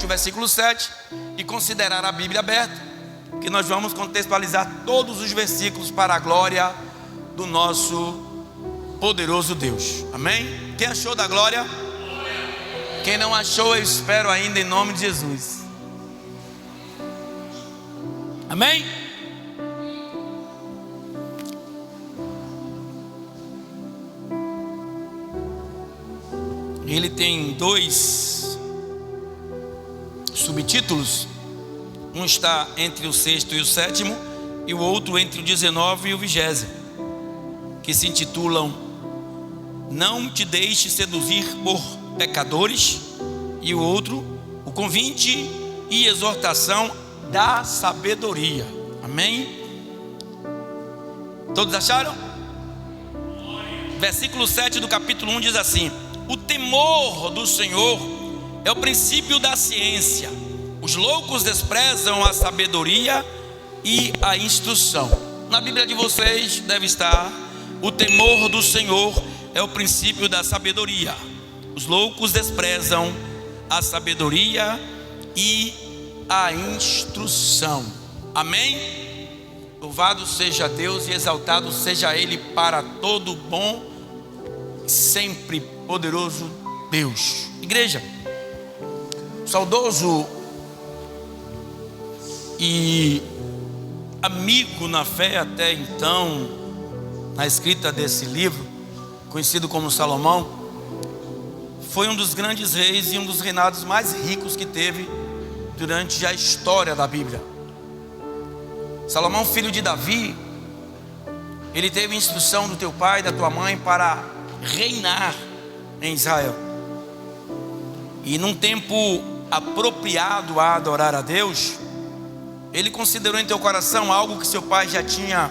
o versículo 7 e considerar a Bíblia aberta, que nós vamos contextualizar todos os versículos para a glória do nosso poderoso Deus. Amém? Quem achou da glória? Quem não achou, eu espero ainda, em nome de Jesus. Amém? Ele tem 2 subtítulos. Um está entre o 6º e o 7º, e o outro entre o 19 e o 20º, que se intitulam Não te deixe seduzir por pecadores, e o outro, o convite e exortação da sabedoria. Amém? Todos acharam? Versículo 7 do capítulo 1 diz assim: o temor do Senhor é o princípio da ciência. Os loucos desprezam a sabedoria e a instrução. Na Bíblia de vocês deve estar: o temor do Senhor é o princípio da sabedoria. Os loucos desprezam a sabedoria e a instrução. Amém? Louvado seja Deus e exaltado seja Ele para todo bom e sempre poderoso Deus. Igreja, saudoso e amigo na fé até então, na escrita desse livro, conhecido como Salomão, foi um dos grandes reis e um dos reinados mais ricos que teve durante a história da Bíblia. Salomão, filho de Davi, ele teve instrução do teu pai e da tua mãe para reinar em Israel. E num tempo apropriado a adorar a Deus, ele considerou em teu coração algo que seu pai já tinha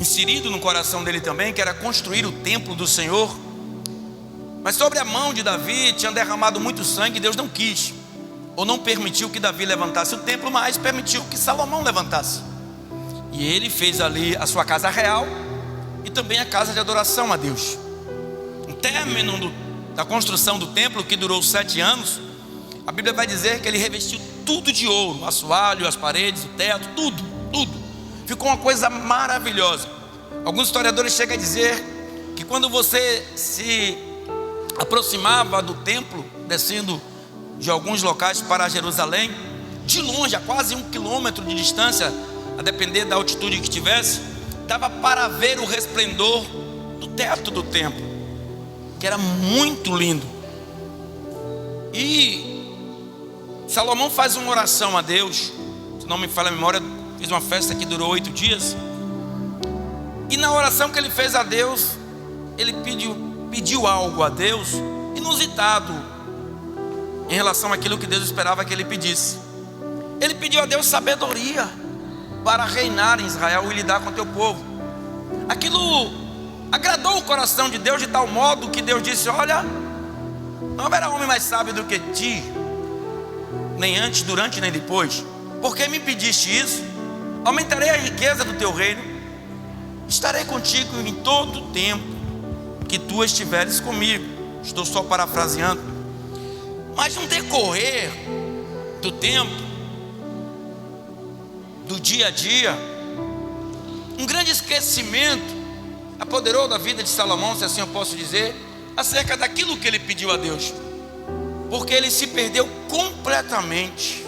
inserido no coração dele também, que era construir o templo do Senhor. Mas sobre a mão de Davi tinha derramado muito sangue, e Deus não quis, ou não permitiu que Davi levantasse o templo, mas permitiu que Salomão levantasse. E ele fez ali a sua casa real e também a casa de adoração a Deus. O término da construção do templo, que durou 7 anos, a Bíblia vai dizer que ele revestiu tudo de ouro, o assoalho, as paredes, o teto, tudo. Ficou uma coisa maravilhosa. Alguns historiadores chegam a dizer que quando você se aproximava do templo, descendo de alguns locais para Jerusalém, de longe, a quase 1 quilômetro de distância, a depender da altitude que tivesse, dava para ver o resplendor do teto do templo, que era muito lindo. E Salomão faz uma oração a Deus, se não me falha a memória, fez uma festa que durou 8 dias. E na oração que ele fez a Deus, ele pediu algo a Deus inusitado em relação àquilo que Deus esperava que ele pedisse. Ele pediu a Deus sabedoria para reinar em Israel e lidar com o teu povo. Aquilo agradou o coração de Deus de tal modo que Deus disse: olha, não haverá homem mais sábio do que ti, nem antes, durante, nem depois. Porque me pediste isso, aumentarei a riqueza do teu reino, estarei contigo em todo o tempo que tu estiveres comigo. Estou só parafraseando. Mas no decorrer do tempo, do dia a dia, um grande esquecimento apoderou da vida de Salomão, se assim eu posso dizer, acerca daquilo que ele pediu a Deus, porque ele se perdeu completamente.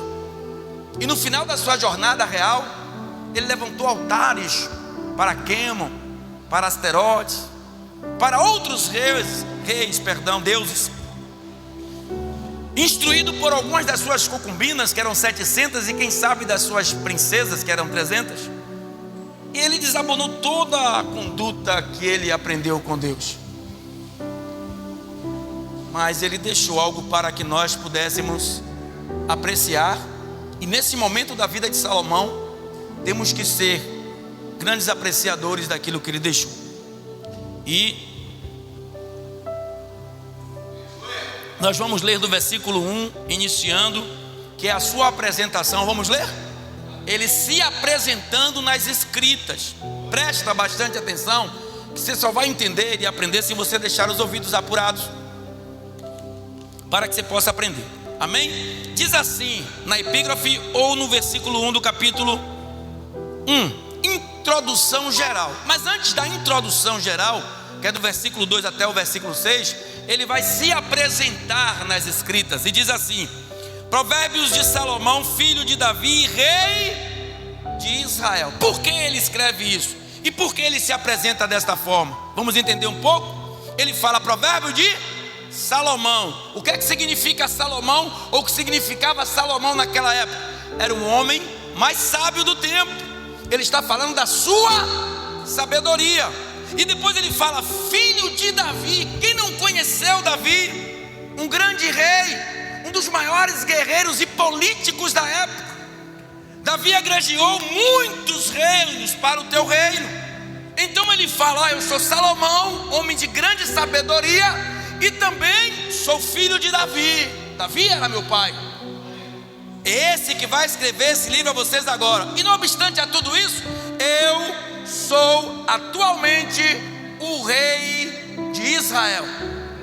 E no final da sua jornada real, ele levantou altares para Quêmon, para Asterotes, para outros deuses. Instruído por algumas das suas concubinas, que eram 700, e quem sabe das suas princesas, que eram 300. E ele desabonou toda a conduta que ele aprendeu com Deus. Mas ele deixou algo para que nós pudéssemos apreciar. E nesse momento da vida de Salomão, temos que ser grandes apreciadores daquilo que ele deixou. E nós vamos ler do versículo 1, iniciando, que é a sua apresentação. Vamos ler? Ele se apresentando nas escritas. Presta bastante atenção, que você só vai entender e aprender se você deixar os ouvidos apurados. para que você possa aprender. Amém? Diz assim na epígrafe ou no versículo 1 do capítulo 1, introdução geral. Mas antes da introdução geral, que é do versículo 2 até o versículo 6, ele vai se apresentar nas escritas e diz assim: Provérbios de Salomão, filho de Davi, rei de Israel. Por que ele escreve isso? E por que ele se apresenta desta forma? Vamos entender um pouco? Ele fala provérbio de Salomão. O que é que significa Salomão? Ou o que significava Salomão naquela época? Era o homem mais sábio do tempo. Ele está falando da sua sabedoria. E depois ele fala filho de Davi. Quem não conheceu Davi? Um grande rei, um dos maiores guerreiros e políticos da época. Davi agregiou muitos reinos para o teu reino. Então ele fala: eu sou Salomão, homem de grande sabedoria, e também sou filho de Davi. Davi era meu pai. Esse que vai escrever esse livro a vocês agora. E não obstante a tudo isso, eu sou atualmente o rei de Israel.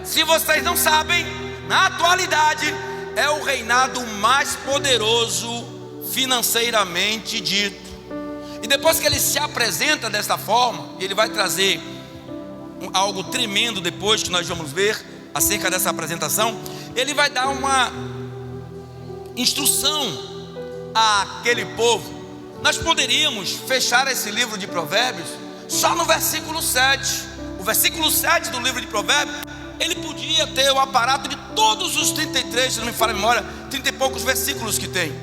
Se vocês não sabem, na atualidade é o reinado mais poderoso financeiramente dito. E depois que ele se apresenta desta forma, ele vai trazer algo tremendo depois que nós vamos ver acerca dessa apresentação. Ele vai dar uma instrução àquele povo. Nós poderíamos fechar esse livro de Provérbios só no versículo 7. O versículo 7 do livro de Provérbios, ele podia ter o aparato de todos os 33, se não me falha a memória, 30 e poucos versículos que tem.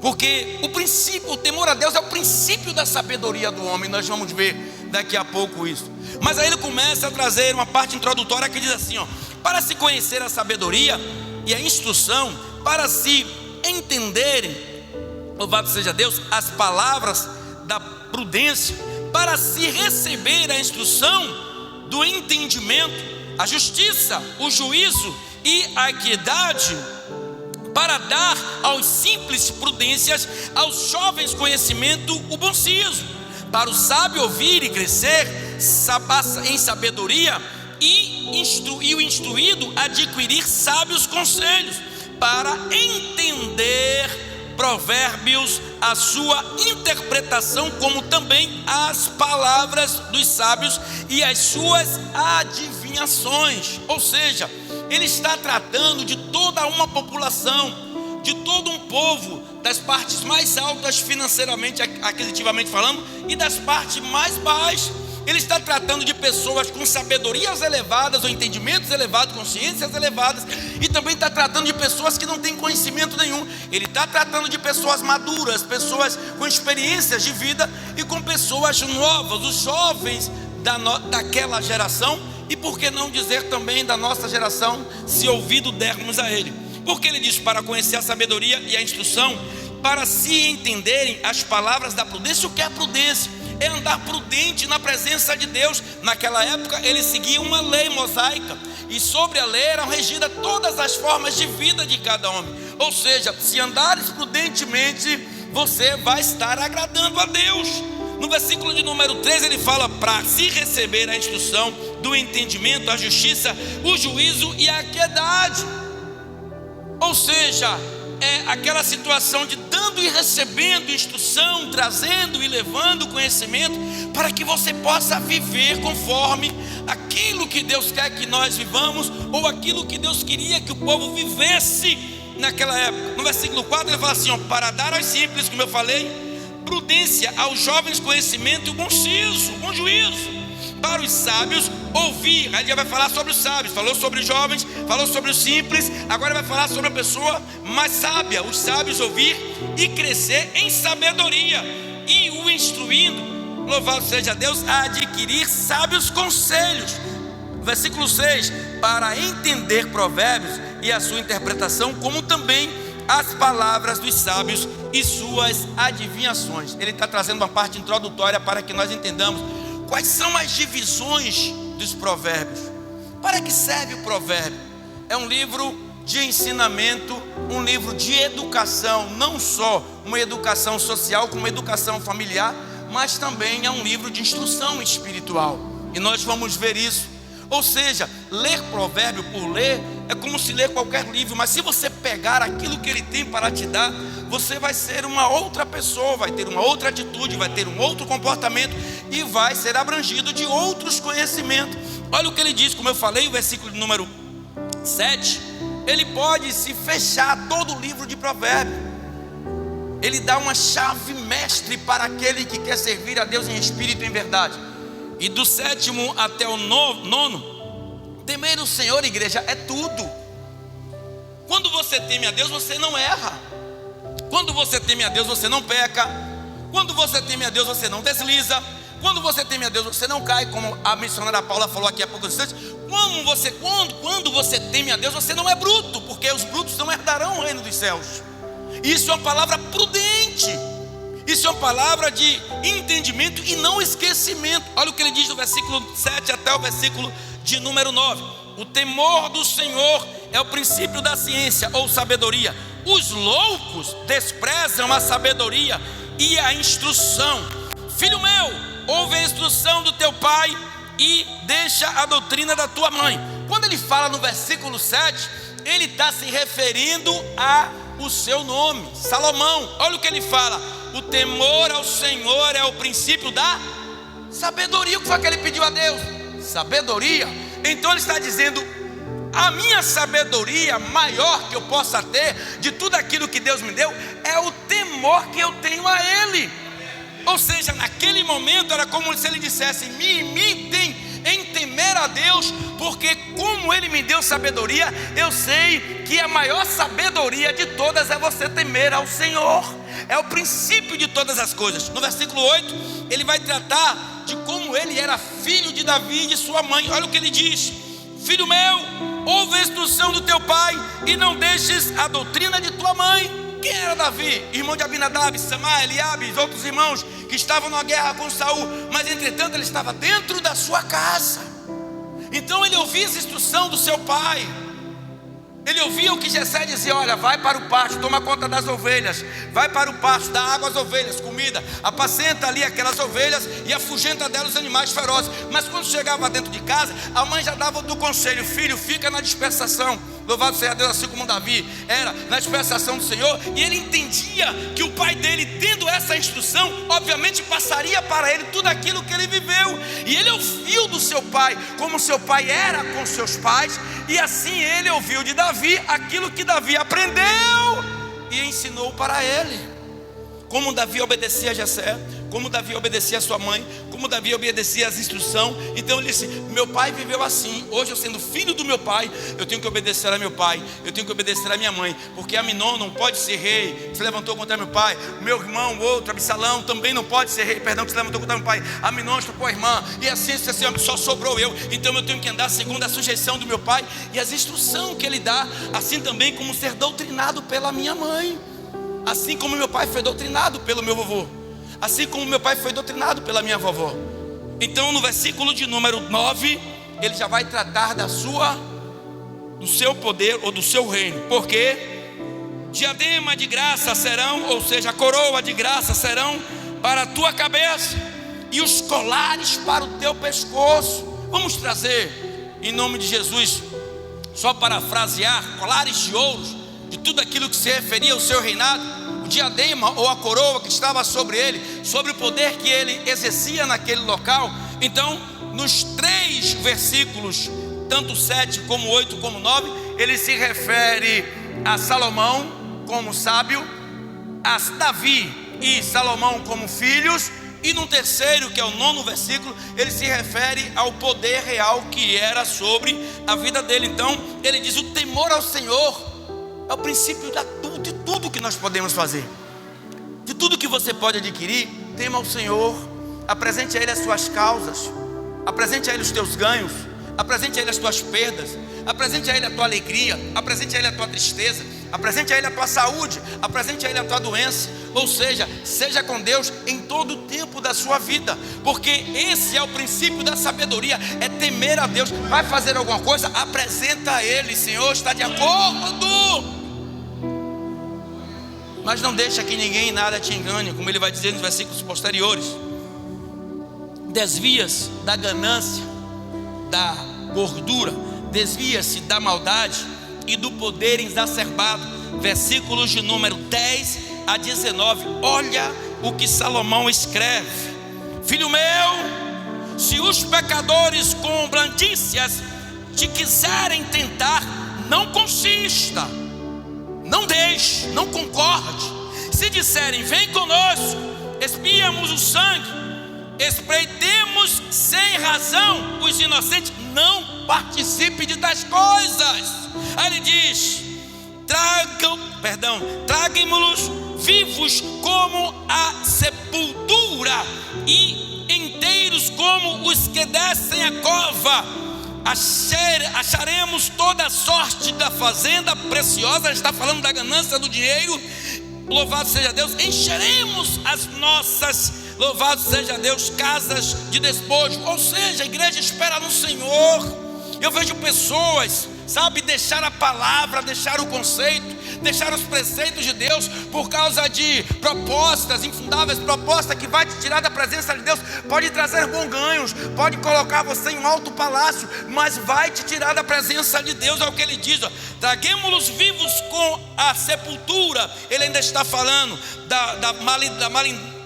Porque o princípio, o temor a Deus é o princípio da sabedoria do homem. Nós vamos ver daqui a pouco isso. Mas aí ele começa a trazer uma parte introdutória que diz assim, para se conhecer a sabedoria e a instrução, para se entenderem, louvado seja Deus, as palavras da prudência, para se receber a instrução do entendimento, a justiça, o juízo e a equidade, para dar aos simples prudências, aos jovens conhecimento, o bom siso, para o sábio ouvir e crescer em sabedoria, e o instruído adquirir sábios conselhos, para entender provérbios, a sua interpretação, como também as palavras dos sábios e as suas adivinhações. Ou seja, ele está tratando de toda uma população, de todo um povo, das partes mais altas financeiramente, aquisitivamente falando, e das partes mais baixas. Ele está tratando de pessoas com sabedorias elevadas, ou entendimentos elevados, consciências elevadas, e também está tratando de pessoas que não têm conhecimento nenhum. Ele está tratando de pessoas maduras, pessoas com experiências de vida, e com pessoas novas, os jovens daquela geração, e por que não dizer também da nossa geração, se ouvido dermos a ele. Porque ele diz para conhecer a sabedoria e a instrução, para se entenderem as palavras da prudência. O que é prudência? É andar prudente na presença de Deus. Naquela época ele seguia uma lei mosaica, e sobre a lei eram regidas todas as formas de vida de cada homem. Ou seja, se andares prudentemente, você vai estar agradando a Deus. No versículo de número 3 ele fala para se receber a instrução do entendimento, a justiça, o juízo e a equidade. Ou seja, é aquela situação de dando e recebendo instrução, trazendo e levando conhecimento, para que você possa viver conforme aquilo que Deus quer que nós vivamos, ou aquilo que Deus queria que o povo vivesse naquela época. No versículo 4 ele fala assim, para dar aos simples, como eu falei, prudência, aos jovens conhecimento e o bom siso, o bom juízo. Para os sábios ouvir. Aí ele vai falar sobre os sábios, falou sobre os jovens, falou sobre os simples, agora vai falar sobre a pessoa mais sábia. Os sábios ouvir e crescer em sabedoria, e o instruindo, louvado seja Deus, a adquirir sábios conselhos. Versículo 6, para entender provérbios e a sua interpretação, como também as palavras dos sábios e suas adivinhações. Ele está trazendo uma parte introdutória para que nós entendamos quais são as divisões dos provérbios. Para que serve o provérbio? É um livro de ensinamento, um livro de educação, não só uma educação social, como uma educação familiar, mas também é um livro de instrução espiritual. E nós vamos ver isso. Ou seja, ler provérbio por ler é como se ler qualquer livro, mas se você pegar aquilo que Ele tem para te dar, você vai ser uma outra pessoa, vai ter uma outra atitude, vai ter um outro comportamento e vai ser abrangido de outros conhecimentos. Olha o que ele diz, como eu falei, o versículo número 7, ele pode se fechar todo o livro de Provérbios. Ele dá uma chave mestre para aquele que quer servir a Deus em espírito e em verdade. E do 7º até o 9º, temer o Senhor, igreja, é tudo. Quando você teme a Deus, você não erra. Quando você teme a Deus, você não peca. Quando você teme a Deus, você não desliza. Quando você teme a Deus, você não cai, como a missionária Paula falou aqui há poucos instantes. Quando você teme a Deus, você não é bruto, porque os brutos não herdarão o reino dos céus. Isso é uma palavra prudente. Isso é uma palavra de entendimento e não esquecimento. Olha o que ele diz no versículo 7 até o versículo de número 9. O temor do Senhor é o princípio da ciência ou sabedoria. Os loucos desprezam a sabedoria e a instrução. Filho meu, ouve a instrução do teu pai e deixa a doutrina da tua mãe. Quando ele fala no versículo 7, ele está se referindo ao seu nome, Salomão. Olha o que ele fala: o temor ao Senhor é o princípio da sabedoria. O que foi que ele pediu a Deus? Sabedoria. Então ele está dizendo: a minha sabedoria maior que eu possa ter de tudo aquilo que Deus me deu é o temor que eu tenho a Ele. Ou seja, naquele momento era como se ele dissesse: me imitem em temer a Deus, porque como Ele me deu sabedoria, eu sei que a maior sabedoria de todas é você temer ao Senhor. É o princípio de todas as coisas. No versículo 8, ele vai tratar de como ele era filho de Davi e de sua mãe. Olha o que ele diz: filho meu, ouve a instrução do teu pai e não deixes a doutrina de tua mãe. Quem era Davi? Irmão de Abinadab, Samar, Eliabe, os outros irmãos que estavam na guerra com Saul. Mas entretanto ele estava dentro da sua casa. Então ele ouvia essa instrução do seu pai. Ele ouvia o que Jessé dizia: olha, vai para o pasto, toma conta das ovelhas. Vai para o pasto, dá água às ovelhas, comida. Apacenta ali aquelas ovelhas e afugenta delas os animais ferozes. Mas quando chegava dentro de casa, a mãe já dava do conselho: filho, fica na dispersação. Louvado seja Deus, assim como Davi era na dispersação do Senhor. E ele entendia que o pai dele, tendo essa instrução, obviamente passaria para ele tudo aquilo que ele viveu. E ele ouviu do seu pai como seu pai era com seus pais. E assim ele ouviu de Davi aquilo que Davi aprendeu e ensinou para ele. Como Davi obedecia a Jessé, como Davi obedecia a sua mãe, como Davi obedecia às instruções. Então ele disse: meu pai viveu assim. Hoje eu, sendo filho do meu pai, eu tenho que obedecer a meu pai, eu tenho que obedecer a minha mãe, porque Aminon não pode ser rei, se levantou contra meu pai. Meu irmão, outro, Absalão, também não pode ser rei, perdão, que se levantou contra meu pai. Aminon estupou a irmã, e assim só sobrou eu. Então eu tenho que andar segundo a sujeição do meu pai e as instruções que ele dá, assim também como ser doutrinado pela minha mãe, assim como meu pai foi doutrinado pelo meu vovô, assim como meu pai foi doutrinado pela minha vovó. Então no versículo de número 9, ele já vai tratar do seu poder ou do seu reino. Porque diadema de graça serão, ou seja, a coroa de graça serão para a tua cabeça e os colares para o teu pescoço. Vamos trazer em nome de Jesus, só parafrasear, colares de ouro, de tudo aquilo que se referia ao seu reinado. O diadema ou a coroa que estava sobre ele, sobre o poder que ele exercia naquele local. Então nos 3 versículos, tanto 7 como 8 como 9, ele se refere a Salomão como sábio, a Davi e Salomão como filhos. E no terceiro, que é o 9º versículo, ele se refere ao poder real que era sobre a vida dele. Então ele diz: o temor ao Senhor é o princípio de tudo que nós podemos fazer. De tudo que você pode adquirir, tema ao Senhor. Apresente a Ele as suas causas, apresente a Ele os teus ganhos, apresente a Ele as tuas perdas, apresente a Ele a tua alegria, apresente a Ele a tua tristeza, apresente a Ele a tua saúde, apresente a Ele a tua doença. Ou seja, seja com Deus em todo o tempo da sua vida, porque esse é o princípio da sabedoria, é temer a Deus. Vai fazer alguma coisa, apresenta a Ele: Senhor, está de acordo. Mas não deixa que ninguém e nada te engane, como ele vai dizer nos versículos posteriores. Desvia-se da ganância, da gordura, desvia-se da maldade e do poder exacerbado. Versículos de número 10 a 19. Olha o que Salomão escreve: filho meu, se os pecadores com blandícias te quiserem tentar, não consista, não deixe, não concorde. Se disserem, vem conosco, espiamos o sangue, espreitemos sem razão os inocentes, não participe de tais coisas. Aí ele diz: traguemo-los vivos como a sepultura, e inteiros como os que descem a cova. Acharemos toda sorte da fazenda preciosa. Está falando da ganância do dinheiro. Louvado seja Deus. Encheremos as nossas, louvado seja Deus, casas de despojo. Ou seja, a igreja espera no Senhor. Eu vejo pessoas, sabe, deixar a palavra, deixar o conceito, deixar os preceitos de Deus por causa de propostas infundáveis, proposta que vai te tirar da presença de Deus. Pode trazer bons ganhos, pode colocar você em um alto palácio, mas vai te tirar da presença de Deus. É o que ele diz: traguemo-los vivos com a sepultura. Ele ainda está falando da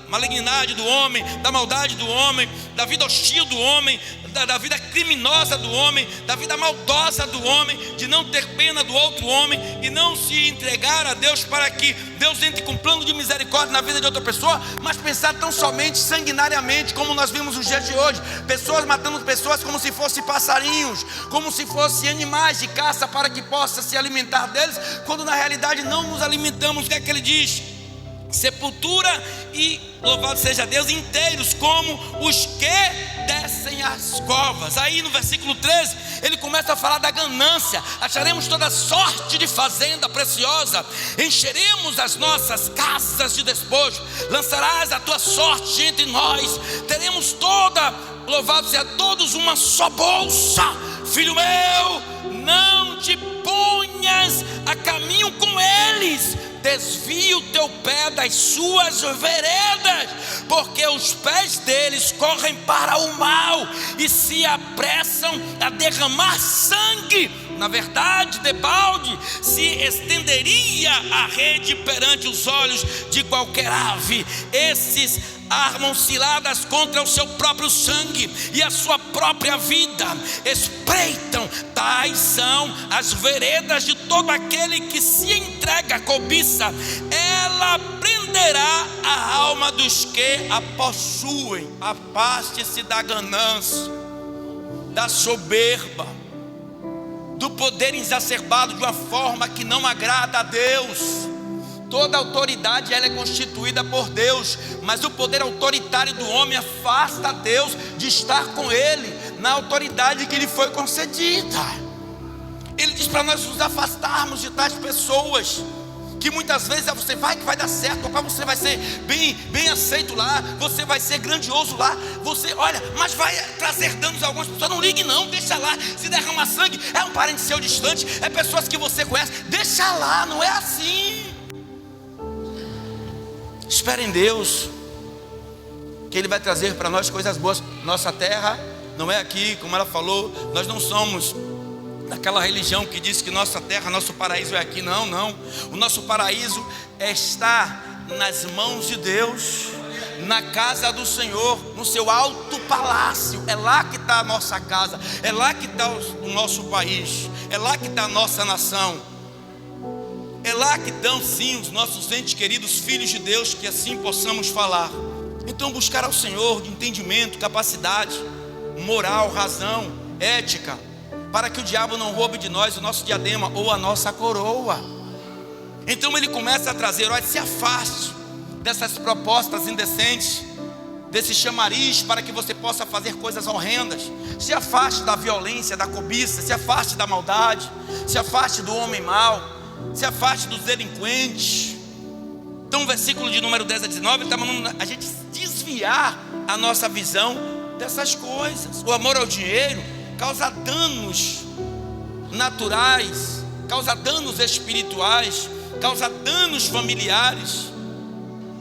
malignidade do homem, da maldade do homem, da vida hostil do homem, da vida criminosa do homem, da vida maldosa do homem, de não ter pena do outro homem e não se entregar a Deus para que Deus entre com plano de misericórdia na vida de outra pessoa, mas pensar tão somente sanguinariamente, como nós vimos nos dias de hoje, pessoas matando pessoas como se fossem passarinhos, como se fossem animais de caça para que possa se alimentar deles, quando na realidade não nos alimentamos. O que é que ele diz? Sepultura e, louvado seja Deus, inteiros como os que descem as covas. Aí no versículo 13 ele começa a falar da ganância. Acharemos toda sorte de fazenda preciosa, encheremos as nossas casas de despojo, lançarás a tua sorte entre nós, teremos toda, louvado seja todos, uma só bolsa. Filho meu, não te ponhas a caminho com eles, desvia o teu pé das suas veredas, porque os pés deles correm para o mal e se apressam a derramar sangue. Na verdade, debalde se estenderia a rede perante os olhos de qualquer ave. Esses armam ciladas contra o seu próprio sangue e a sua própria vida. Espreitam, tais são as veredas de todo aquele que se entrega à cobiça. Ela prenderá a alma dos que a possuem. Afaste-se da ganância, da soberba, do poder exacerbado de uma forma que não agrada a Deus. Toda autoridade ela é constituída por Deus, mas o poder autoritário do homem afasta Deus de estar com ele na autoridade que lhe foi concedida. Ele diz para nós nos afastarmos de tais pessoas, que muitas vezes você vai que vai dar certo, papai, você vai ser bem aceito lá, você vai ser grandioso lá, você, olha, mas vai trazer danos a algumas pessoas. Não ligue não, deixa lá. Se derramar sangue, é um parente seu distante, é pessoas que você conhece, deixa lá, não é assim. Espere em Deus, que Ele vai trazer para nós coisas boas. Nossa terra não é aqui, como ela falou, nós não somos daquela religião que diz que nossa terra, nosso paraíso é aqui. Não, não. O nosso paraíso está nas mãos de Deus, na casa do Senhor, no seu alto palácio. É lá que está a nossa casa, é lá que está o nosso país, é lá que está a nossa nação. É lá que estão sim os nossos entes queridos, filhos de Deus, que assim possamos falar. Então buscar ao Senhor de entendimento, capacidade, moral, razão, ética, para que o diabo não roube de nós o nosso diadema ou a nossa coroa. Então ele começa a trazer, olha, se afaste dessas propostas indecentes, desse chamariz para que você possa fazer coisas horrendas. Se afaste da violência, da cobiça, se afaste da maldade, se afaste do homem mau, se afaste dos delinquentes. Então o versículo de número 10 a 19 está mandando a gente desviar a nossa visão dessas coisas. O amor ao dinheiro causa danos naturais, causa danos espirituais, causa danos familiares.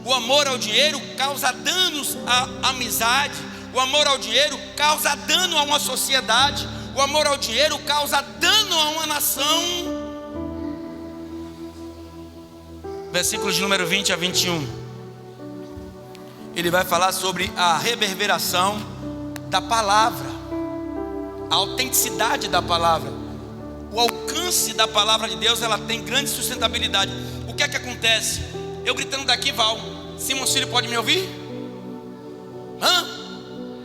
O amor ao dinheiro causa danos à amizade. O amor ao dinheiro causa dano a uma sociedade. O amor ao dinheiro causa dano a uma nação. versículos de número 20 a 21. Ele vai falar sobre a reverberação da palavra, a autenticidade da palavra, o alcance da palavra de Deus. Ela tem grande sustentabilidade. O que é que acontece? Eu gritando daqui, Val, Simão Filho pode me ouvir?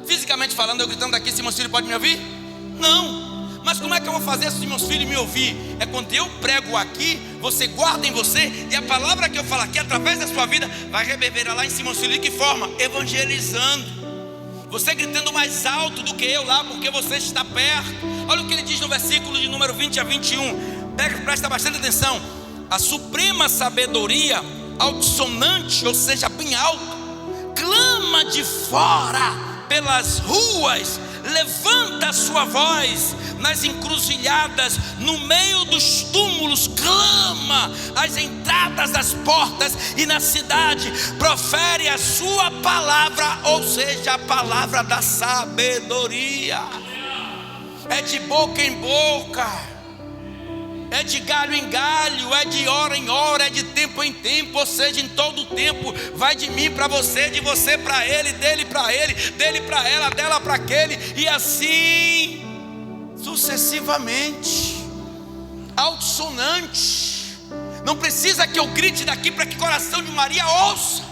Fisicamente falando, eu gritando daqui, Simão Filho pode me ouvir? Não. Mas como é que eu vou fazer se os meus filhos me ouvir? É quando eu prego aqui, você guarda em você, e a palavra que eu falo aqui, através da sua vida, vai reverberar lá em Simão Filho. De que forma? Evangelizando. Você gritando mais alto do que eu lá, porque você está perto. Olha o que ele diz no versículo de número 20 a 21. Presta bastante atenção. A suprema sabedoria altissonante, ou seja, bem alto, clama de fora pelas ruas, levanta a sua voz nas encruzilhadas, no meio dos túmulos, clama às entradas das portas e na cidade, profere a sua palavra, ou seja, a palavra da sabedoria. É de boca em boca, é de galho em galho, é de hora em hora, é de tempo em tempo, ou seja, em todo tempo. Vai de mim para você, de você para ele, dele para ele, dele para ela, dela para aquele, e assim sucessivamente. Altissonante. Não precisa que eu grite daqui para que o coração de Maria ouça.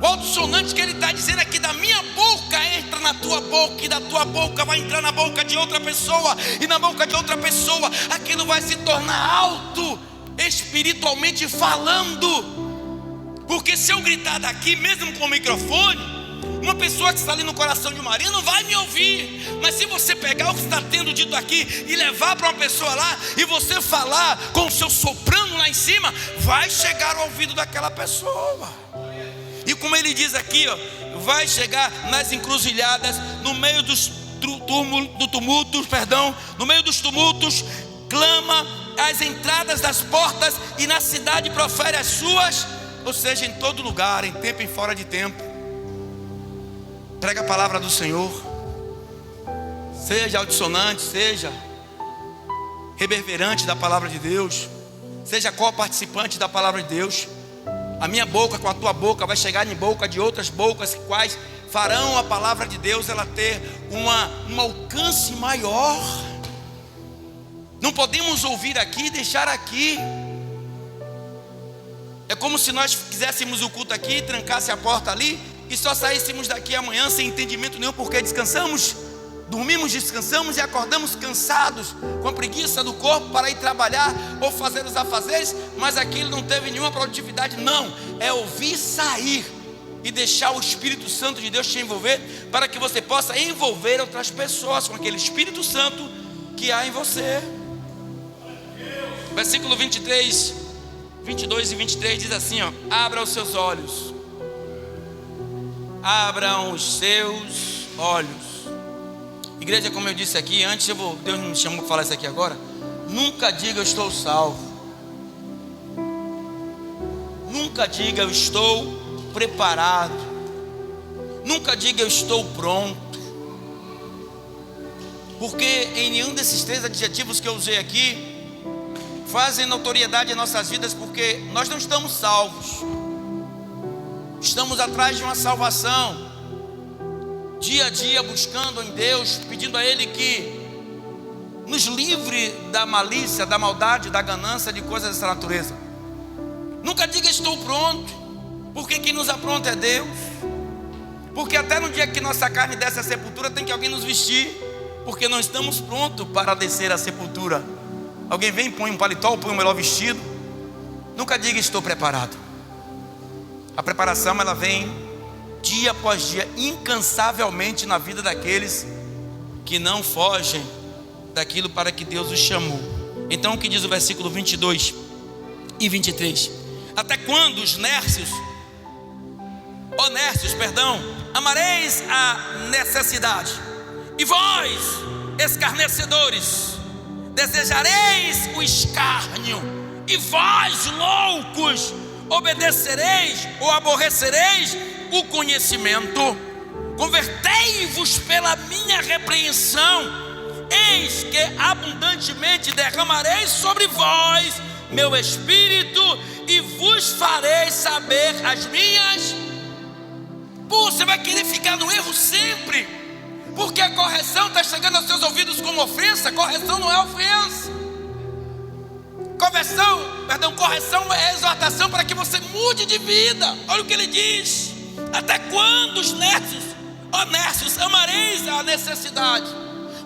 O altissonante que ele está dizendo é que da minha boca entra na tua boca, e da tua boca vai entrar na boca de outra pessoa, e na boca de outra pessoa aquilo vai se tornar alto, espiritualmente falando. Porque se eu gritar daqui, mesmo com o microfone, uma pessoa que está ali no coração de Maria não vai me ouvir. Mas se você pegar o que está tendo dito aqui e levar para uma pessoa lá, e você falar com o seu soprano lá em cima, vai chegar ao ouvido daquela pessoa. E como ele diz aqui, vai chegar nas encruzilhadas, no meio dos tumultos, no meio dos tumultos, clama às entradas das portas, e na cidade profere as suas, ou seja, em todo lugar, em tempo e fora de tempo. Prega a palavra do Senhor, seja altissonante, seja reverberante da palavra de Deus, seja co-participante da palavra de Deus. A minha boca com a tua boca vai chegar em boca de outras bocas, quais farão a palavra de Deus ela ter um alcance maior. Não podemos ouvir aqui e deixar aqui. É como se nós quiséssemos o culto aqui, trancasse a porta ali e só saíssemos daqui amanhã sem entendimento nenhum, porque descansamos, dormimos, descansamos e acordamos cansados, com a preguiça do corpo para ir trabalhar ou fazer os afazeres, mas aquilo não teve nenhuma produtividade. Não, é ouvir, sair e deixar o Espírito Santo de Deus te envolver, para que você possa envolver outras pessoas com aquele Espírito Santo que há em você. Versículo 23, 22 e 23 diz assim, abra os seus olhos, abram os seus olhos. Igreja, como eu disse aqui antes, Deus me chamou para falar isso aqui agora. Nunca diga eu estou salvo. Nunca diga eu estou preparado. Nunca diga eu estou pronto. Porque em nenhum desses três adjetivos que eu usei aqui fazem notoriedade em nossas vidas, porque nós não estamos salvos. Estamos atrás de uma salvação, dia a dia buscando em Deus, pedindo a Ele que nos livre da malícia, da maldade, da ganância, de coisas dessa natureza. Nunca diga estou pronto, porque quem nos apronta é Deus. Porque até no dia que nossa carne desce à sepultura, tem que alguém nos vestir, porque não estamos prontos para descer à sepultura. Alguém vem, põe um paletó, põe um melhor vestido. Nunca diga estou preparado. A preparação ela vem dia após dia, incansavelmente na vida daqueles que não fogem daquilo para que Deus os chamou. Então o que diz o versículo 22 e 23? Até quando os nércios, amareis a necessidade, e vós, escarnecedores, desejareis o escárnio, e vós, loucos, obedecereis ou aborrecereis o conhecimento. Convertei-vos pela minha repreensão, eis que abundantemente derramarei sobre vós meu espírito e vos farei saber as minhas. Pô, você vai querer ficar no erro sempre, porque a correção está chegando aos seus ouvidos como ofensa. Correção não é ofensa. Correção é exortação para que você mude de vida. Olha o que ele diz: até quando os honestos amareis a necessidade?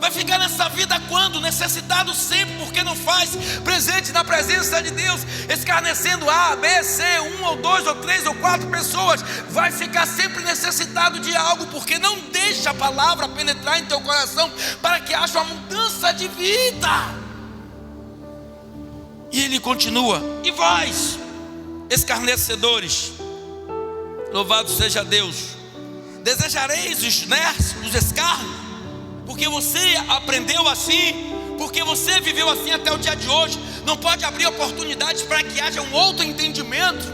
Vai ficar nessa vida quando? Necessitado sempre, porque não faz presente na presença de Deus, escarnecendo A, B, C, 1 ou 2 ou 3 ou 4 pessoas. Vai ficar sempre necessitado de algo, porque não deixa a palavra penetrar em teu coração para que haja uma mudança de vida. E ele continua: e vós, escarnecedores, louvado seja Deus, desejareis os escárnios, porque você aprendeu assim, porque você viveu assim até o dia de hoje. Não pode abrir oportunidades para que haja um outro entendimento.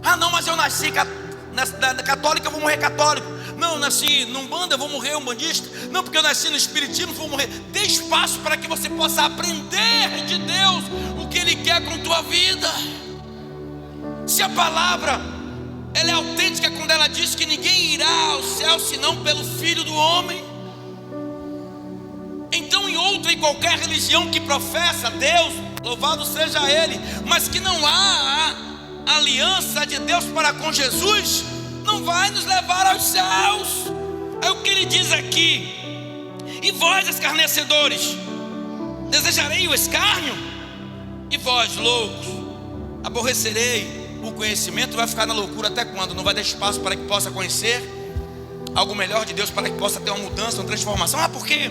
Ah não, mas eu nasci católica, eu vou morrer católico. Não, eu nasci num banda, eu vou morrer umbandista. Não, porque eu nasci no espiritismo, vou morrer. Dê espaço para que você possa aprender de Deus o que Ele quer com a tua vida. Se a palavra ela é autêntica quando ela diz que ninguém irá ao céu senão pelo Filho do Homem, então em outra e qualquer religião que professa Deus, louvado seja Ele, mas que não há a aliança de Deus para com Jesus, não vai nos levar aos céus. É o que ele diz aqui: e vós, escarnecedores, desejarei o escárnio? E vós, loucos, aborrecerei o conhecimento? Vai ficar na loucura até quando? Não vai dar espaço para que possa conhecer algo melhor de Deus, para que possa ter uma mudança, uma transformação. Ah, porque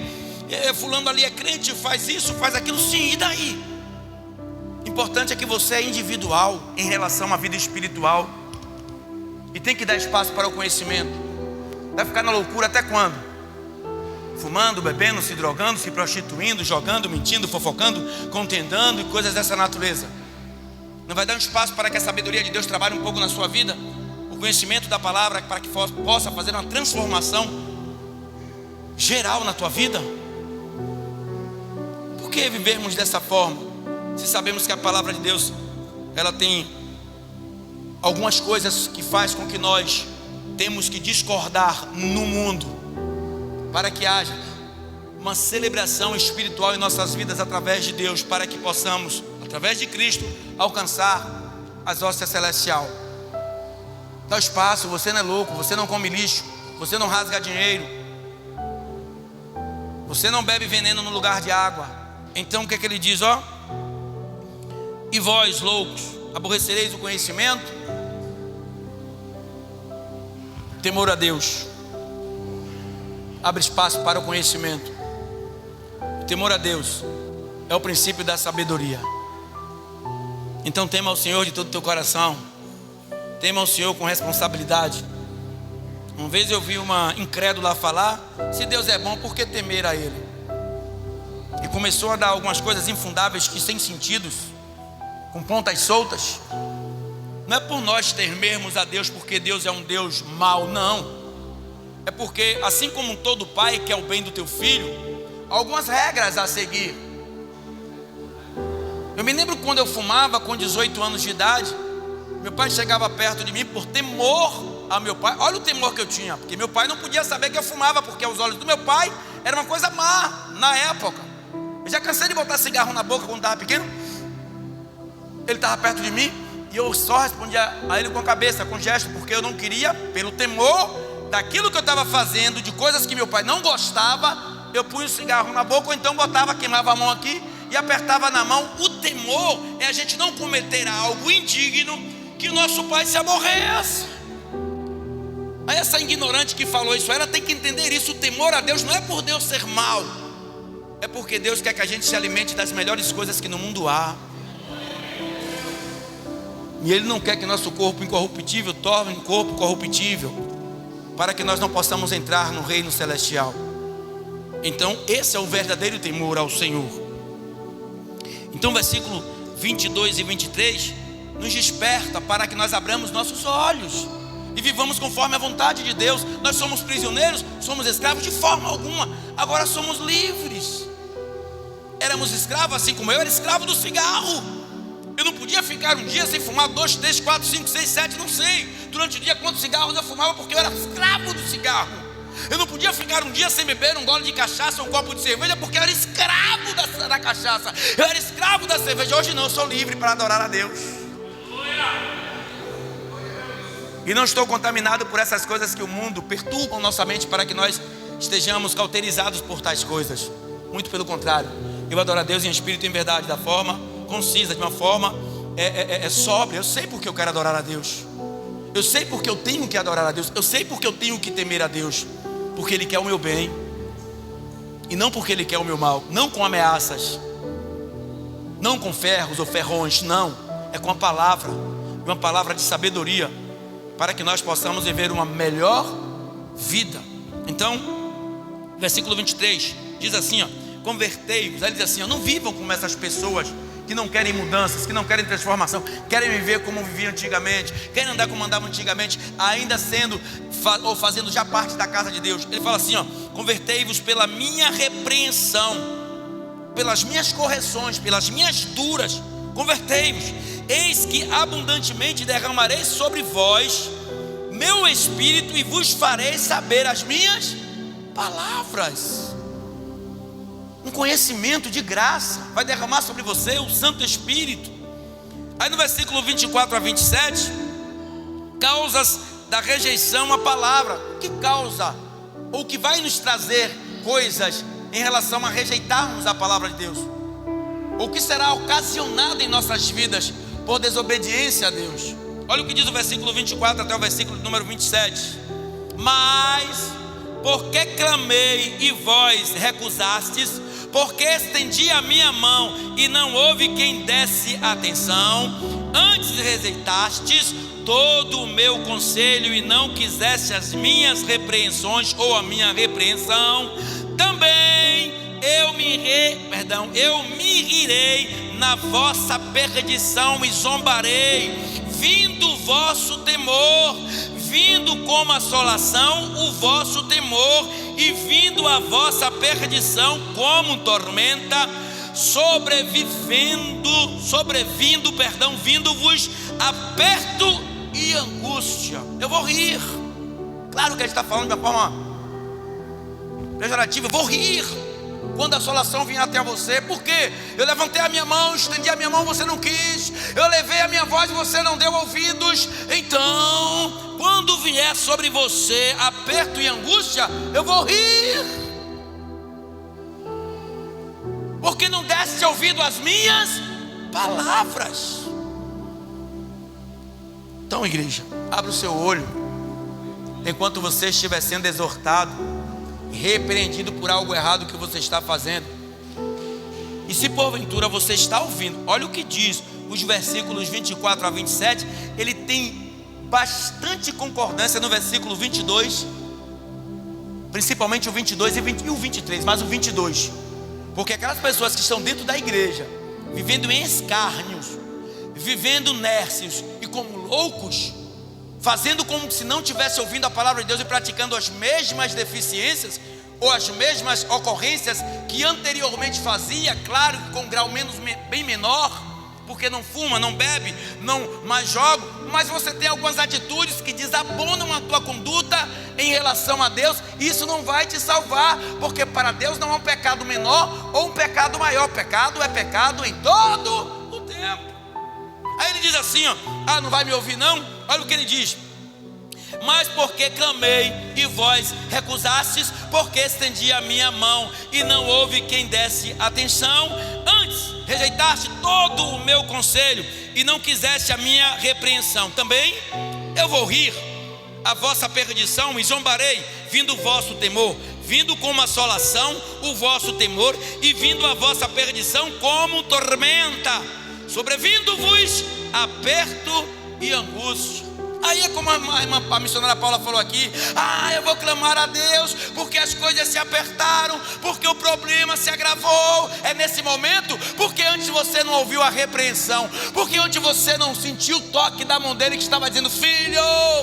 fulano ali é crente, faz isso, faz aquilo. Sim, e daí? Importante é que você é individual em relação à vida espiritual, e tem que dar espaço para o conhecimento. Vai ficar na loucura até quando? Fumando, bebendo, se drogando, se prostituindo, jogando, mentindo, fofocando, contendendo e coisas dessa natureza. Não vai dar um espaço para que a sabedoria de Deus trabalhe um pouco na sua vida, o conhecimento da palavra, para que possa fazer uma transformação geral na tua vida? Por que vivermos dessa forma, se sabemos que a palavra de Deus ela tem algumas coisas que faz com que nós temos que discordar no mundo, para que haja uma celebração espiritual em nossas vidas através de Deus, para que possamos, através de Cristo, alcançar as hóstias celestial. Dá espaço. Você não é louco, você não come lixo, você não rasga dinheiro, você não bebe veneno no lugar de água. Então o que é que ele diz? E vós, loucos, aborrecereis o conhecimento? Temor a Deus abre espaço para o conhecimento. O temor a Deus é o princípio da sabedoria. Então tema ao Senhor de todo o teu coração. Tema ao Senhor com responsabilidade. Uma vez eu vi uma incrédula falar: se Deus é bom, por que temer a Ele? E começou a dar algumas coisas infundáveis, que sem sentidos, com pontas soltas. Não é por nós temermos a Deus porque Deus é um Deus mau, não. É porque, assim como todo pai quer o bem do teu filho, há algumas regras a seguir. Eu me lembro quando eu fumava com 18 anos de idade, meu pai chegava perto de mim por temor a meu pai. Olha o temor que eu tinha, porque meu pai não podia saber que eu fumava, porque aos olhos do meu pai era uma coisa má na época. Eu já cansei de botar cigarro na boca quando estava pequeno. Ele estava perto de mim e eu só respondia a ele com a cabeça, com gesto, porque eu não queria, pelo temor daquilo que eu estava fazendo, de coisas que meu pai não gostava, eu punha o cigarro na boca, ou então botava, queimava a mão aqui e apertava na mão. O temor é a gente não cometer algo indigno que o nosso pai se aborrece. Aí essa ignorante que falou isso, ela tem que entender isso. O temor a Deus não é por Deus ser mau, é porque Deus quer que a gente se alimente das melhores coisas que no mundo há. E Ele não quer que nosso corpo incorruptível torne um corpo corruptível, para que nós não possamos entrar no reino celestial. Então esse é o verdadeiro temor ao Senhor. Então versículo 22 e 23 nos desperta para que nós abramos nossos olhos e vivamos conforme a vontade de Deus. Nós somos prisioneiros, somos escravos de forma alguma, agora somos livres. Éramos escravos, assim como eu era escravo do cigarro. Eu não podia ficar um dia sem fumar 2, 3, 4, 5, 6, 7, não sei. Durante o dia quantos cigarros eu fumava, porque eu era escravo do cigarro. Eu não podia ficar um dia sem beber um gole de cachaça, um copo de cerveja, porque eu era escravo da cachaça. Eu era escravo da cerveja. Hoje não, eu sou livre para adorar a Deus. E não estou contaminado por essas coisas que o mundo perturbam nossa mente para que nós estejamos cauterizados por tais coisas. Muito pelo contrário, eu adoro a Deus em espírito e em verdade, da forma concisa, de uma forma sóbria. Eu sei porque eu quero adorar a Deus. Eu sei porque eu tenho que adorar a Deus. Eu sei porque eu tenho que temer a Deus. Porque Ele quer o meu bem e não porque Ele quer o meu mal. Não com ameaças, não com ferros ou ferrões, não. É com a palavra, uma palavra de sabedoria, para que nós possamos viver uma melhor vida. Então, versículo 23 diz assim, ó: convertei-vos. Aí ele diz assim, ó: não vivam como essas pessoas que não querem mudanças, que não querem transformação, querem viver como viviam antigamente, querem andar como andavam antigamente, ainda sendo ou fazendo já parte da casa de Deus. Ele fala assim, ó: convertei-vos pela minha repreensão, pelas minhas correções, pelas minhas duras, convertei-vos. Eis que abundantemente derramarei sobre vós meu espírito e vos farei saber as minhas palavras. Um conhecimento de graça vai derramar sobre você o Santo Espírito. Aí no versículo 24 a 27, causas da rejeição à palavra. Que causa, ou que vai nos trazer coisas em relação a rejeitarmos a palavra de Deus? Ou que será ocasionado em nossas vidas por desobediência a Deus? Olha o que diz o versículo 24 até o versículo número 27. Mas, porque clamei e vós recusastes, porque estendi a minha mão e não houve quem desse atenção, antes rejeitastes todo o meu conselho e não quiseste as minhas repreensões ou a minha repreensão, também eu me rirei na vossa perdição e zombarei, vindo o vosso temor, vindo como assolação o vosso temor, e vindo a vossa perdição como tormenta, vindo-vos aperto e angústia. Eu vou rir. Claro que a gente está falando de uma forma pejorativa. Eu vou rir quando a assolação vier até você. Por quê? Eu levantei a minha mão, estendi a minha mão, você não quis. Eu levei a minha voz e você não deu ouvidos. Então, quando vier sobre você aperto e angústia, eu vou rir, porque não deste ouvido às minhas palavras. Então, igreja, abra o seu olho enquanto você estiver sendo exortado, repreendido por algo errado que você está fazendo. E se porventura você está ouvindo, olha o que diz os versículos 24 a 27. Ele tem bastante concordância no versículo 22, principalmente o 22 e o 23, mas o 22, porque aquelas pessoas que estão dentro da igreja, vivendo em escárnios, vivendo nércios e como loucos, fazendo como se não tivesse ouvindo a palavra de Deus e praticando as mesmas deficiências ou as mesmas ocorrências que anteriormente fazia, claro que com um grau bem menor, porque não fuma, não bebe, não mais joga, mas você tem algumas atitudes que desabonam a tua conduta em relação a Deus. Isso não vai te salvar, porque para Deus não é um pecado menor ou um pecado maior. Pecado é pecado em todo o tempo. Aí ele diz assim, ó: não vai me ouvir não? Olha o que ele diz: mas porque clamei e vós recusastes, porque estendi a minha mão e não houve quem desse atenção, antes rejeitaste todo o meu conselho e não quiseste a minha repreensão, também eu vou rir a vossa perdição e zombarei, vindo o vosso temor, vindo como assolação o vosso temor, e vindo a vossa perdição como tormenta, sobrevindo-vos aperto e angústia. Aí é como a missionária Paula falou aqui: eu vou clamar a Deus porque as coisas se apertaram, porque o problema se agravou. É nesse momento, porque antes você não ouviu a repreensão? Por que onde você não sentiu o toque da mão dele que estava dizendo: filho,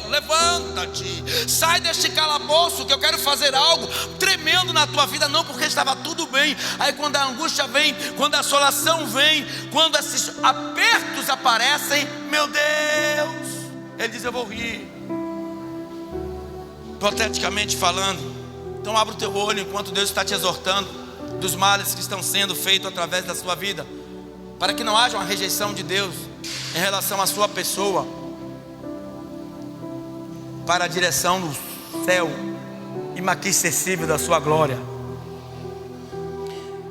levanta-te, sai deste calabouço que eu quero fazer algo tremendo na tua vida? Não, porque estava tudo bem. Aí quando a angústia vem, quando a assolação vem, quando esses apertos aparecem, meu Deus, ele diz: eu vou rir. Hipoteticamente falando, então abra o teu olho enquanto Deus está te exortando dos males que estão sendo feitos através da sua vida, para que não haja uma rejeição de Deus em relação à sua pessoa, para a direção do céu inaccessível da sua glória.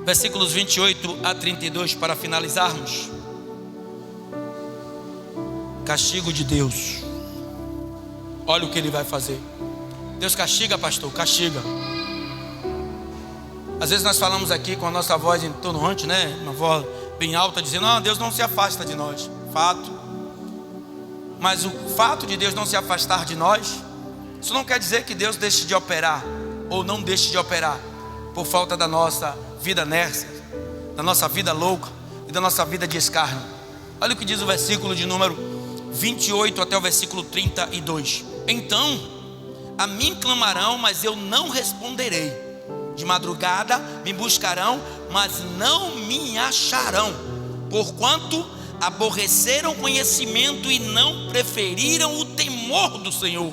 Versículos 28 a 32 para finalizarmos. Castigo de Deus. Olha o que ele vai fazer. Deus castiga, pastor, castiga. Às vezes nós falamos aqui com a nossa voz entonuante, né? Uma voz bem alta, dizendo: não, Deus não se afasta de nós. Fato. Mas o fato de Deus não se afastar de nós, isso não quer dizer que Deus deixe de operar, ou não deixe de operar, por falta da nossa vida nércia, da nossa vida louca e da nossa vida de escárnio. Olha o que diz o versículo de número 28 até o versículo 32. Então a mim clamarão, mas eu não responderei. De madrugada me buscarão, mas não me acharão. Porquanto aborreceram conhecimento e não preferiram o temor do Senhor.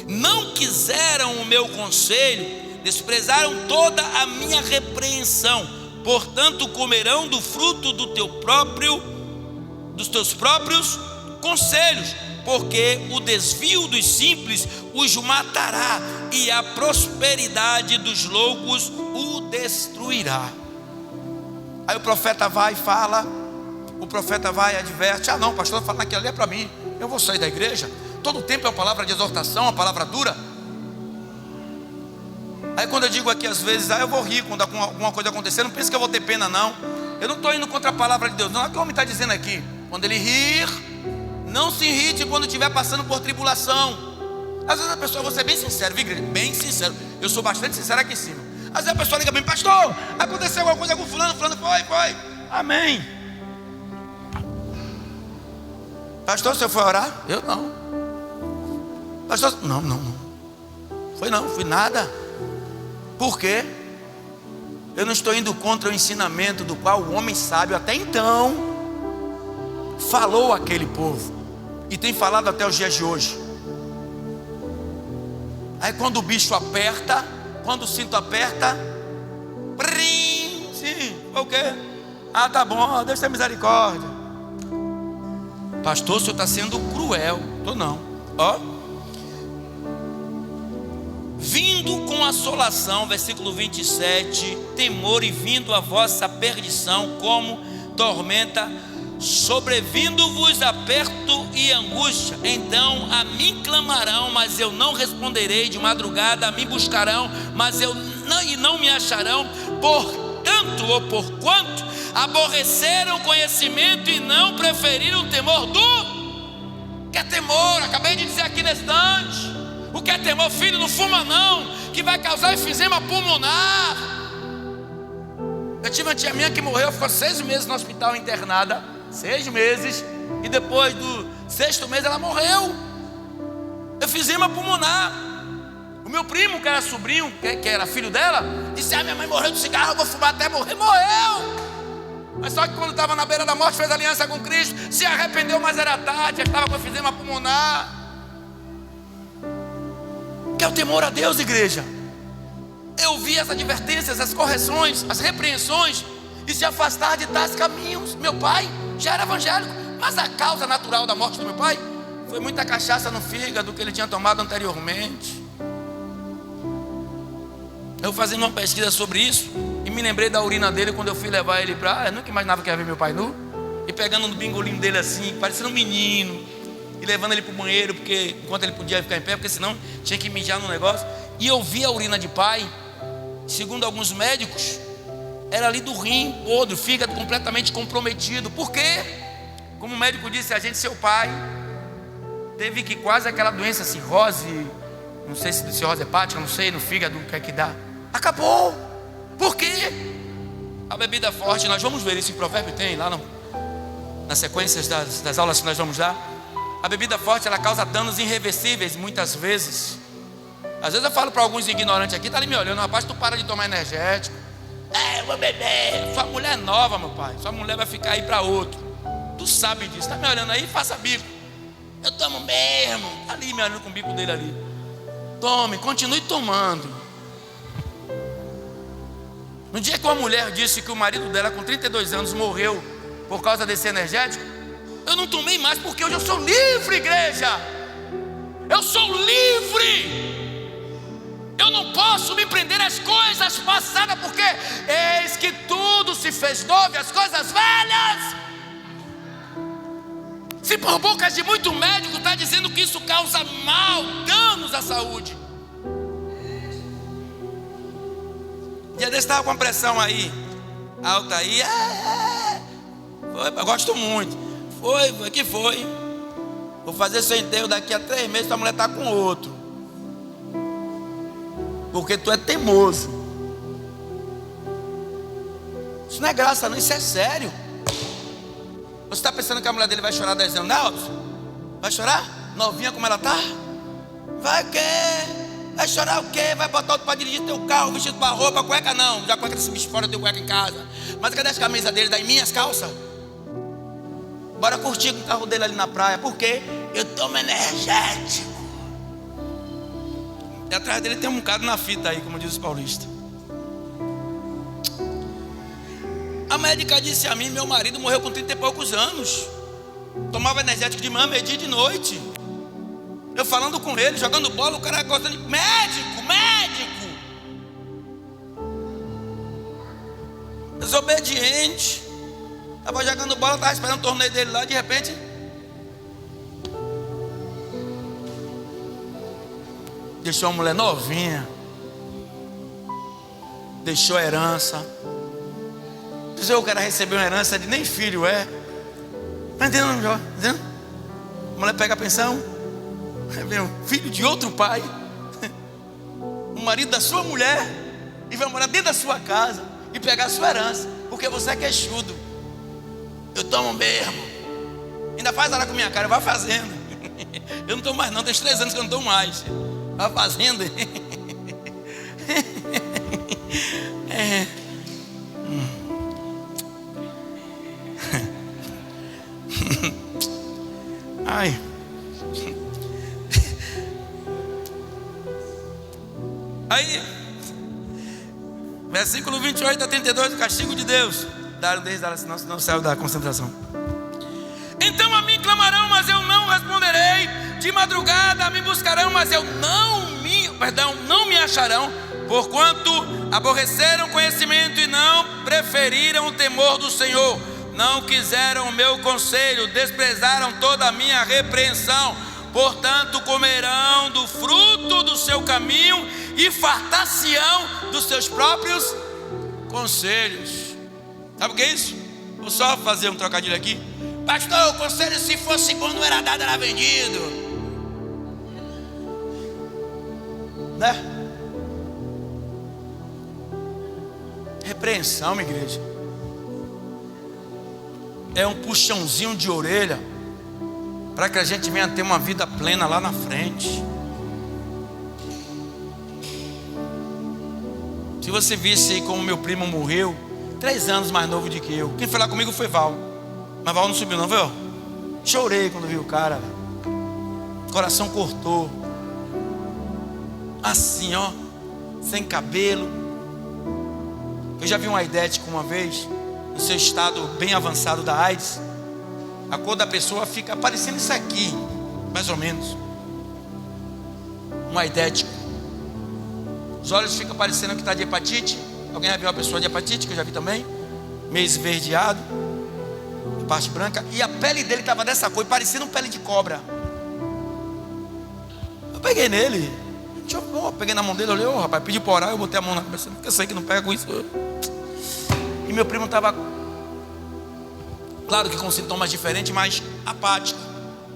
Não quiseram o meu conselho, desprezaram toda a minha repreensão. Portanto comerão do fruto dos teus próprios conselhos, porque o desvio dos simples os matará, e a prosperidade dos loucos o destruirá. Aí o profeta vai e fala, o profeta vai e adverte: ah não, pastor, falando aquilo ali é para mim, eu vou sair da igreja, todo tempo é uma palavra de exortação, uma palavra dura. Aí quando eu digo aqui às vezes: eu vou rir quando alguma coisa acontecer, não pense que eu vou ter pena não, eu não estou indo contra a palavra de Deus, não. É o que o homem está dizendo aqui: quando ele rir, não se irrite quando estiver passando por tribulação. Às vezes a pessoa, vou ser bem sincero, viu, igreja? Bem sincero, eu sou bastante sincero aqui em cima. Às vezes a pessoa liga para mim: pastor, aconteceu alguma coisa com fulano, foi, amém. Pastor, o senhor foi orar? Eu não. Pastor, não. Fui nada. Por quê? Eu não estou indo contra o ensinamento do qual o homem sábio até então falou àquele povo, e tem falado até os dias de hoje. Aí quando o bicho aperta, quando o cinto aperta, sim, foi o quê? Ah, tá bom, Deus tem misericórdia. Pastor, o senhor está sendo cruel. Tô não. Vindo com assolação, versículo 27, temor, e vindo a vossa perdição como tormenta, sobrevindo-vos aperto e angústia. Então a mim clamarão, mas eu não responderei. De madrugada a mim buscarão, mas não me acharão. Portanto, ou porquanto aborreceram conhecimento e não preferiram o temor do... Que é temor? Acabei de dizer aqui nesse instante. O que é temor? Filho, não fuma não, que vai causar enfisema pulmonar. Eu tive uma tia minha que morreu, ficou 6 meses no hospital internada, 6 meses, e depois do 6º mês ela morreu. Enfisema pulmonar. O meu primo, que era sobrinho, que era filho dela, disse: minha mãe morreu de cigarro, eu vou fumar até morrer. Morreu. Mas só que quando estava na beira da morte, fez aliança com Cristo, se arrependeu, mas era tarde, já estava com enfisema pulmonar. Que é o temor a Deus, igreja. Eu vi as advertências, as correções, as repreensões, e se afastar de tais caminhos. Meu pai já era evangélico, mas a causa natural da morte do meu pai foi muita cachaça no fígado que ele tinha tomado anteriormente. Eu fazendo uma pesquisa sobre isso, e me lembrei da urina dele quando eu fui levar ele para... Eu nunca imaginava que ia ver meu pai nu, e pegando no bingolinho dele assim, parecendo um menino, e levando ele para o banheiro, porque enquanto ele podia ficar em pé, porque senão tinha que mijar no negócio. E eu vi a urina de pai, segundo alguns médicos, era ali do rim podre, o fígado completamente comprometido. Por quê? Como o médico disse a gente, seu pai teve que quase aquela doença, cirrose, não sei se cirrose hepática, não sei, no fígado, o que é que dá. Acabou. Por quê? A bebida forte, nós vamos ver isso em Provérbio, tem lá nas sequências das aulas que nós vamos dar. A bebida forte, ela causa danos irreversíveis muitas vezes. Às vezes eu falo para alguns ignorantes aqui, tá ali me olhando, rapaz, tu para de tomar energético. Eu vou beber. Sua mulher é nova, meu pai, sua mulher vai ficar aí para outro. Tu sabe disso, tá me olhando aí, faça bico. Eu tomo mesmo, tá ali me olhando com o bico dele ali. Tome, continue tomando. No dia que uma mulher disse que o marido dela com 32 anos morreu por causa desse energético, eu não tomei mais, porque hoje eu sou livre, igreja. Eu sou livre. Eu não posso me prender às coisas passadas, porque eis que tudo se fez novo, as coisas velhas. Se por boca de muito médico está dizendo que isso causa mal, danos à saúde. Dia desse estava com a pressão aí, alta aí. Foi, eu gosto muito. Foi que foi. Vou fazer seu enterro daqui a 3 meses, tua mulher está com outro. Porque tu é teimoso. Isso não é graça não, isso é sério. Você está pensando que a mulher dele vai chorar 10 anos? Não, vai chorar? Novinha como ela está? Vai o quê? Vai chorar o quê? Vai botar outro para dirigir teu carro, vestido para roupa, cueca não. Já cueca desse bicho fora, eu tenho cueca em casa. Mas cadê as camisas dele? Daí minhas calças? Bora curtir com o carro dele ali na praia. Por quê? Eu tomo energético. E atrás dele tem um bocado na fita aí, como diz os paulistas. A médica disse a mim, meu marido morreu com 30 e poucos anos. Tomava energético de manhã, meio-dia e de noite. Eu falando com ele, jogando bola, o cara gostando de... Médico! Desobediente. Estava jogando bola, estava esperando o torneio dele lá, de repente... Deixou uma mulher novinha. Deixou a herança. Diz eu quero receber uma herança de nem filho é. Está entendendo, Jó? A mulher pega a pensão. É meu filho de outro pai. O marido da sua mulher. E vai morar dentro da sua casa. E pegar a sua herança. Porque você é queixudo. Eu tomo mesmo. Ainda faz ela com minha cara, vai fazendo. Eu não tomo mais não, tem 3 anos que eu não tomo mais. Vai fazendo. Ai. Aí, versículo 28 a 32, o castigo de Deus. Daram risada, senão saiu da concentração. Então a mim clamarão, mas eu não responderei. De madrugada me buscarão, mas não me acharão. Porquanto aborreceram o conhecimento e não preferiram o temor do Senhor. Não quiseram o meu conselho, desprezaram toda a minha repreensão. Portanto comerão do fruto do seu caminho e fartar-se-ão dos seus próprios conselhos. Sabe o que é isso? Vou só fazer um trocadilho aqui. Pastor, o conselho se fosse bom não era dado, era vendido. Né? Repreensão, minha igreja, é um puxãozinho de orelha para que a gente venha ter uma vida plena lá na frente. Se você visse aí como meu primo morreu, 3 anos mais novo do que eu. Quem foi lá comigo foi Val. Mas Val não subiu não, viu? Chorei quando vi o cara. Coração cortou. Assim, ó, sem cabelo. Eu já vi um aidético uma vez, no seu estado bem avançado da AIDS. A cor da pessoa fica parecendo isso aqui, mais ou menos. Um aidético. Os olhos ficam parecendo que está de hepatite. Alguém já viu uma pessoa de hepatite, que eu já vi também, meio esverdeado, parte branca. E a pele dele estava dessa cor, parecendo pele de cobra. Eu peguei nele. Eu peguei na mão dele, olhei, rapaz, pedi para orar, eu botei a mão na cabeça, porque eu sei que não pega com isso. E meu primo estava, claro que com sintomas diferentes, mas apático,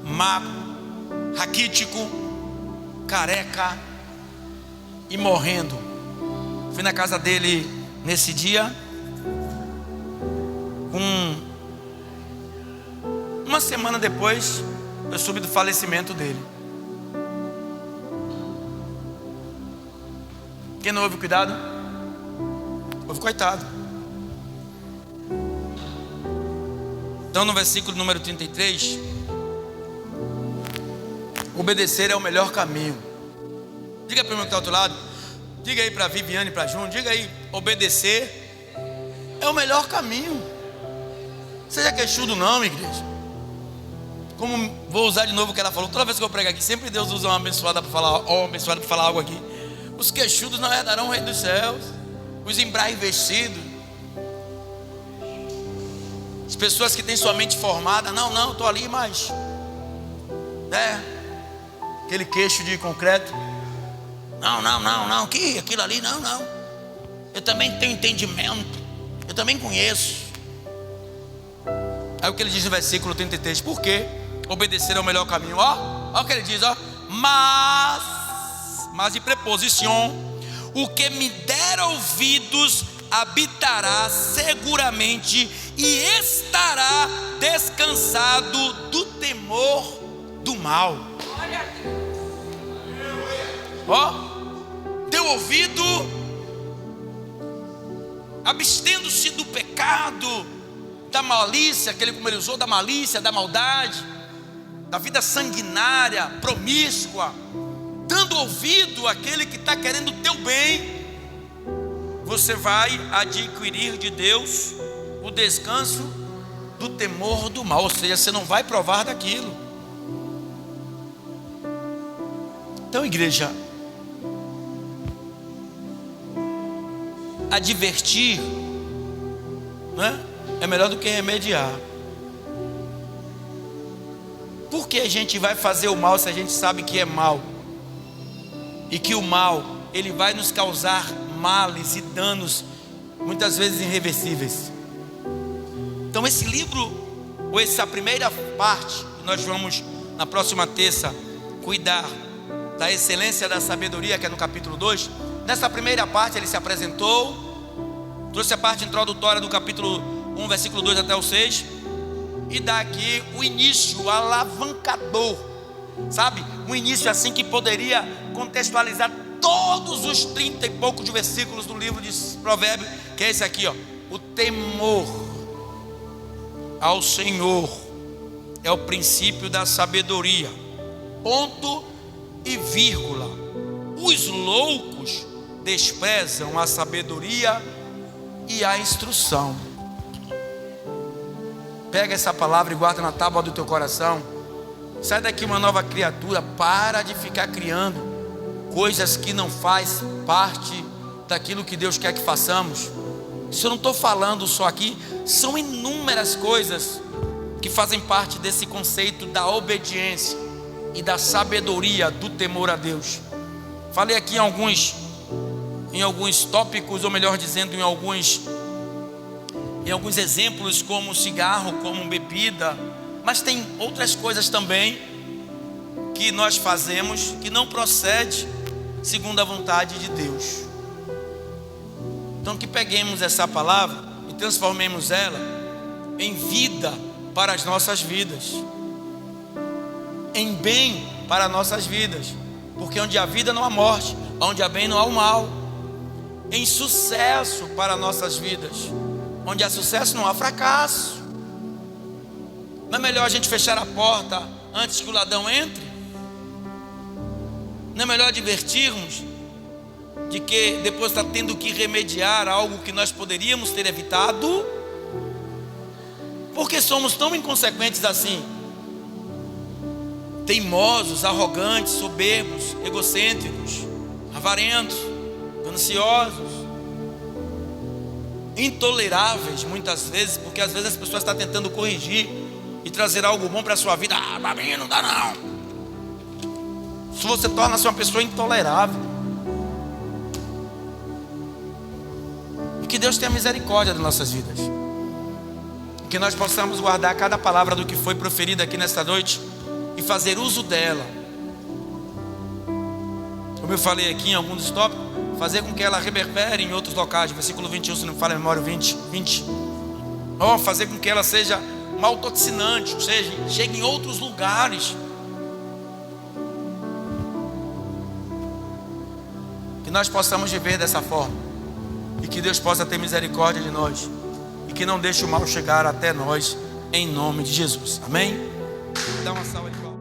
magro, raquítico, careca e morrendo. Fui na casa dele nesse dia, Uma semana depois, eu soube do falecimento dele. Quem não houve cuidado? Houve coitado. Então no versículo número 33, obedecer é o melhor caminho. Diga para o meu que está ao outro lado. Diga aí para Viviane e para Júnior. Diga aí, obedecer é o melhor caminho. Seja queixudo não, igreja. Como vou usar de novo o que ela falou. Toda vez que eu prego aqui, sempre Deus usa uma abençoada para falar, algo aqui. Os queixudos não herdarão o reino dos céus. Os embraivecidos, as pessoas que têm sua mente formada, não, estou ali, mas aquele queixo de concreto, não, aquilo ali, não, eu também tenho entendimento, eu também conheço. Aí o que ele diz no versículo 33, por quê? Obedecer é o melhor caminho. Ó o que ele diz, mas de preposição, o que me der ouvidos habitará seguramente e estará descansado do temor do mal. Deu ouvido, abstendo-se do pecado, da malícia, aquele como ele usou, da malícia, da maldade, da vida sanguinária, promíscua, dando ouvido àquele que está querendo o teu bem, você vai adquirir de Deus o descanso do temor do mal. Ou seja, você não vai provar daquilo. Então, igreja, advertir, né, é melhor do que remediar. Por que a gente vai fazer o mal se a gente sabe que é mal? E que o mal, ele vai nos causar males e danos, muitas vezes irreversíveis. Então esse livro, ou essa primeira parte, que nós vamos na próxima terça cuidar da excelência da sabedoria, que é no capítulo 2. Nessa primeira parte ele se apresentou, trouxe a parte introdutória do capítulo 1, versículo 2 até o 6, e dá aqui o início, o alavancador, sabe? Um início assim que poderia contextualizar todos os 30 e poucos versículos do livro de Provérbios, que é esse aqui, o temor ao Senhor é o princípio da sabedoria, ponto e vírgula. Os loucos desprezam a sabedoria e a instrução. Pega essa palavra e guarda na tábua do teu coração. Sai daqui uma nova criatura. Para de ficar criando coisas que não faz parte daquilo que Deus quer que façamos. Isso eu não estou falando só aqui. São inúmeras coisas que fazem parte desse conceito da obediência e da sabedoria, do temor a Deus. Falei aqui em alguns tópicos, ou melhor dizendo, em alguns exemplos, como cigarro, como bebida. Mas tem outras coisas também que nós fazemos que não procede segundo a vontade de Deus. Então que peguemos essa palavra e transformemos ela em vida para as nossas vidas, em bem para nossas vidas, porque onde há vida não há morte, onde há bem não há o mal, em sucesso para nossas vidas, onde há sucesso não há fracasso. Não é melhor a gente fechar a porta antes que o ladrão entre? Não é melhor advertirmos de que depois está tendo que remediar algo que nós poderíamos ter evitado? Porque somos tão inconsequentes assim, teimosos, arrogantes, soberbos, egocêntricos, avarentos, gananciosos, intoleráveis muitas vezes, porque às vezes as pessoas estão tentando corrigir e trazer algo bom para a sua vida. Para mim não dá não. Se você torna-se uma pessoa intolerável. E que Deus tenha misericórdia das nossas vidas, que nós possamos guardar cada palavra do que foi proferida aqui nesta noite e fazer uso dela. Como eu falei aqui em alguns tópicos, fazer com que ela reverbere em outros locais. Versículo 21, se não me falha a memória, 20. Ó, fazer com que ela seja uma autotoxinante, ou seja, chegue em outros lugares. Que nós possamos viver dessa forma. E que Deus possa ter misericórdia de nós. E que não deixe o mal chegar até nós, em nome de Jesus. Amém? Dá uma salva de palmas.